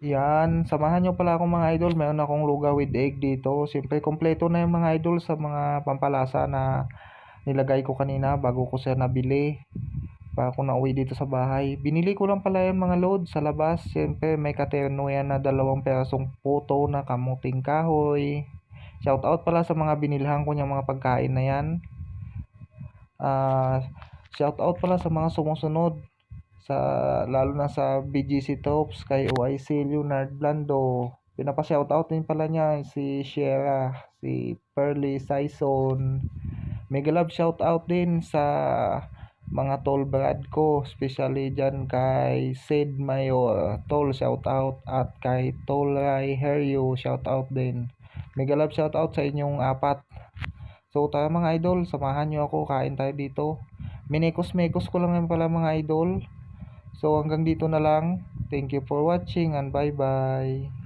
Yan, samahan nyo pala ako mga idol. Meron akong lugaw with egg dito. Siyempre, kompleto na yung mga idol sa mga pampalasa na nilagay ko kanina bago ko siya nabili. Pa ako nauwi dito sa bahay. Binili ko lang pala yung mga load sa labas. Siyempre, may katerno yan na 2 perasong puto na kamuting kahoy. Shout out pala sa mga binilhan ko niyang mga pagkain na yan. Shout out pala sa mga sumusunod sa lalo na sa BGC Tops, kay OIC Leonard Blando. Pinapa-shoutout din pala niya si Shera, si Pearly Saison. Mega love shoutout din sa mga tol brad ko, especially dyan kay Sid Mayor, tol shoutout, at kay Tol Ray Heryo shoutout din. Mega love shoutout sa inyong apat. So tara mga idol, samahan nyo ako, kain tayo dito. Minekos-mekos ko lang yan pala mga idol. So hanggang dito na lang. Thank you for watching and bye bye.